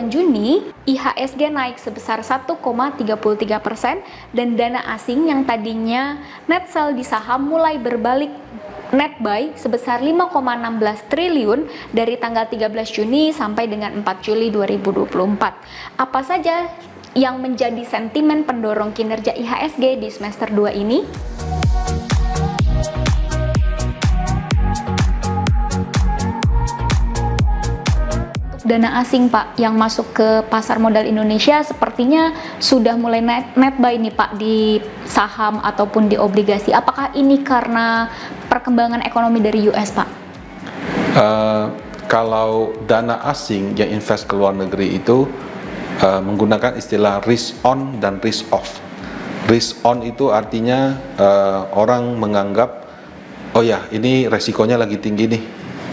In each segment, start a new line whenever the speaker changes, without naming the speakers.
bulan Juni, IHSG naik sebesar 1,33% dan dana asing yang tadinya net sell di saham mulai berbalik net buy sebesar 5,16 triliun dari tanggal 13 Juni sampai dengan 4 Juli 2024. Apa saja yang menjadi sentimen pendorong kinerja IHSG di semester 2 ini? Dana asing Pak yang masuk ke pasar modal Indonesia sepertinya sudah mulai net buy nih Pak di saham ataupun di obligasi. Apakah ini karena perkembangan ekonomi dari US Pak?
Kalau dana asing yang invest ke luar negeri itu menggunakan istilah risk on dan risk off. Risk on itu artinya orang menganggap, oh ya ini resikonya lagi tinggi nih,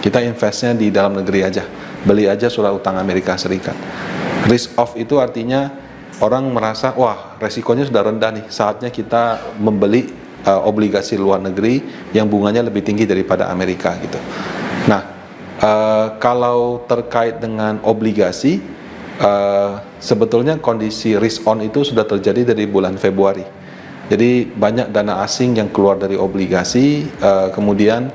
kita investnya di dalam negeri aja, beli aja surat utang Amerika Serikat. Risk off itu artinya orang merasa, wah resikonya sudah rendah nih, saatnya kita membeli obligasi luar negeri yang bunganya lebih tinggi daripada Amerika gitu. Nah, kalau terkait dengan obligasi, sebetulnya kondisi risk on itu sudah terjadi dari bulan Februari. Jadi banyak dana asing yang keluar dari obligasi, kemudian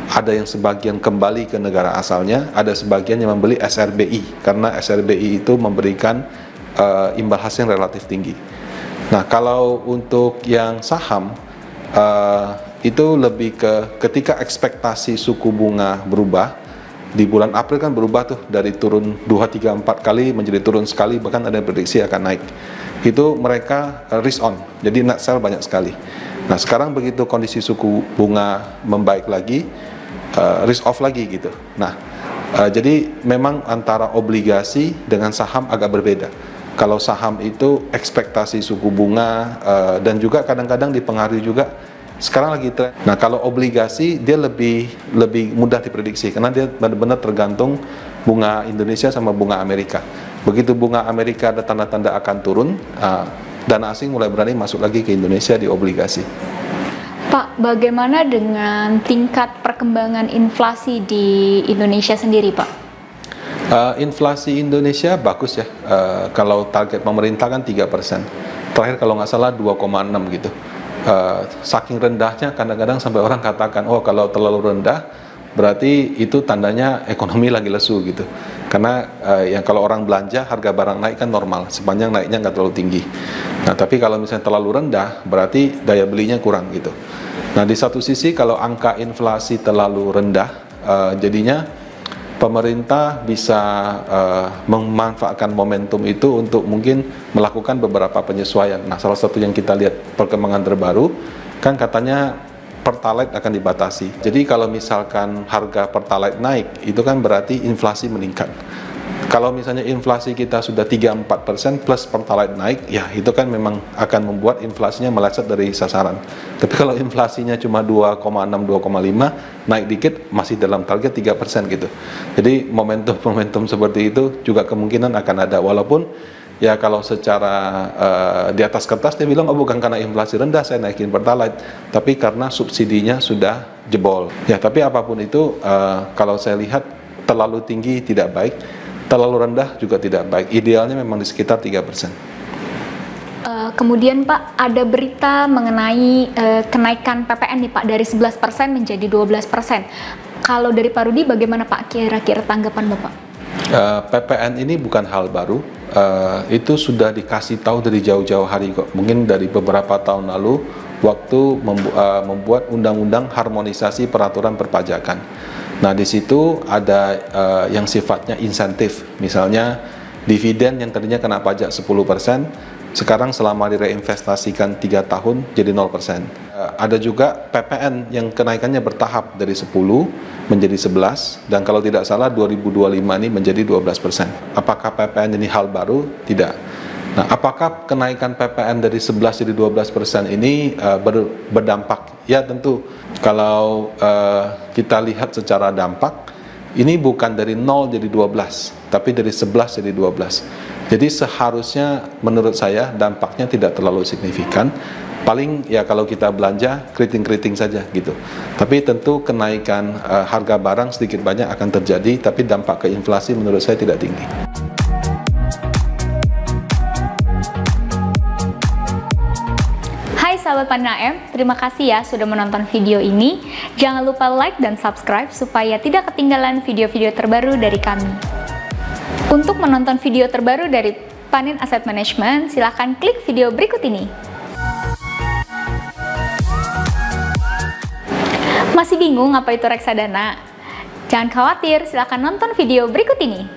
ada yang sebagian kembali ke negara asalnya, ada sebagian yang membeli SRBI karena SRBI itu memberikan imbal hasil yang relatif tinggi. Nah, kalau untuk yang saham itu lebih ke ketika ekspektasi suku bunga berubah. Di bulan April kan berubah tuh dari turun 2, 3, 4 kali menjadi turun sekali, bahkan ada yang prediksi akan naik. Itu mereka risk on, jadi net sell banyak sekali. Nah, sekarang begitu kondisi suku bunga membaik lagi, risk off lagi gitu. Nah, jadi memang antara obligasi dengan saham agak berbeda. Kalau saham itu ekspektasi suku bunga dan juga kadang-kadang dipengaruhi juga sekarang lagi tren. Nah, kalau obligasi dia lebih mudah diprediksi karena dia benar-benar tergantung bunga Indonesia sama bunga Amerika. Begitu bunga Amerika ada tanda-tanda akan turun, dana asing mulai berani masuk lagi ke Indonesia di obligasi.
Pak, bagaimana dengan tingkat perkembangan inflasi di Indonesia sendiri, Pak?
Inflasi Indonesia bagus ya. Kalau target pemerintah kan 3%. Terakhir kalau nggak salah 2,6 gitu. Saking rendahnya kadang-kadang sampai orang katakan, oh kalau terlalu rendah berarti itu tandanya ekonomi lagi lesu gitu. Karena yang kalau orang belanja harga barang naik kan normal, sepanjang naiknya nggak terlalu tinggi. Nah, tapi kalau misalnya terlalu rendah berarti daya belinya kurang gitu. Nah, di satu sisi kalau angka inflasi terlalu rendah, jadinya pemerintah bisa memanfaatkan momentum itu untuk mungkin melakukan beberapa penyesuaian. Nah, salah satu yang kita lihat perkembangan terbaru kan katanya Pertalite akan dibatasi. Jadi kalau misalkan harga Pertalite naik, itu kan berarti inflasi meningkat. Kalau misalnya inflasi kita sudah 3-4% plus Pertalite naik, ya itu kan memang akan membuat inflasinya meleset dari sasaran. Tapi kalau inflasinya cuma 2,6-2,5, naik dikit masih dalam target 3% gitu. Jadi momentum-momentum seperti itu juga kemungkinan akan ada. Walaupun ya kalau secara di atas kertas dia bilang, oh bukan karena inflasi rendah saya naikin Pertalite, tapi karena subsidinya sudah jebol. Ya tapi apapun itu, kalau saya lihat terlalu tinggi tidak baik, terlalu rendah juga tidak baik. Idealnya memang di sekitar 3%.
Kemudian Pak, ada berita mengenai kenaikan PPN nih Pak dari 11% menjadi 12%. Kalau dari Pak Rudi bagaimana Pak kira-kira tanggapan Bapak?
PPN ini bukan hal baru. Itu sudah dikasih tahu dari jauh-jauh hari kok. Mungkin dari beberapa tahun lalu waktu membuat undang-undang harmonisasi peraturan perpajakan. Nah, di situ ada yang sifatnya insentif, misalnya dividen yang tadinya kena pajak 10%, sekarang selama direinvestasikan 3 tahun jadi 0%. Ada juga PPN yang kenaikannya bertahap dari 10 menjadi 11, dan kalau tidak salah 2025 ini menjadi 12%. Apakah PPN ini hal baru? Tidak. Nah, apakah kenaikan PPN dari 11 jadi 12% ini berdampak? Ya tentu, kalau kita lihat secara dampak, ini bukan dari 0 jadi 12, tapi dari 11 jadi 12. Jadi seharusnya menurut saya dampaknya tidak terlalu signifikan. Paling ya kalau kita belanja keriting-keriting saja gitu. Tapi tentu kenaikan harga barang sedikit banyak akan terjadi, tapi dampak ke inflasi menurut saya tidak tinggi.
sahabat Panin AM, terima kasih ya sudah menonton video ini. Jangan lupa like dan subscribe supaya tidak ketinggalan video-video terbaru dari kami. Untuk menonton video terbaru dari Panin Asset Management, silahkan klik video berikut ini. Masih bingung apa itu reksadana? Jangan khawatir, silahkan nonton video berikut ini.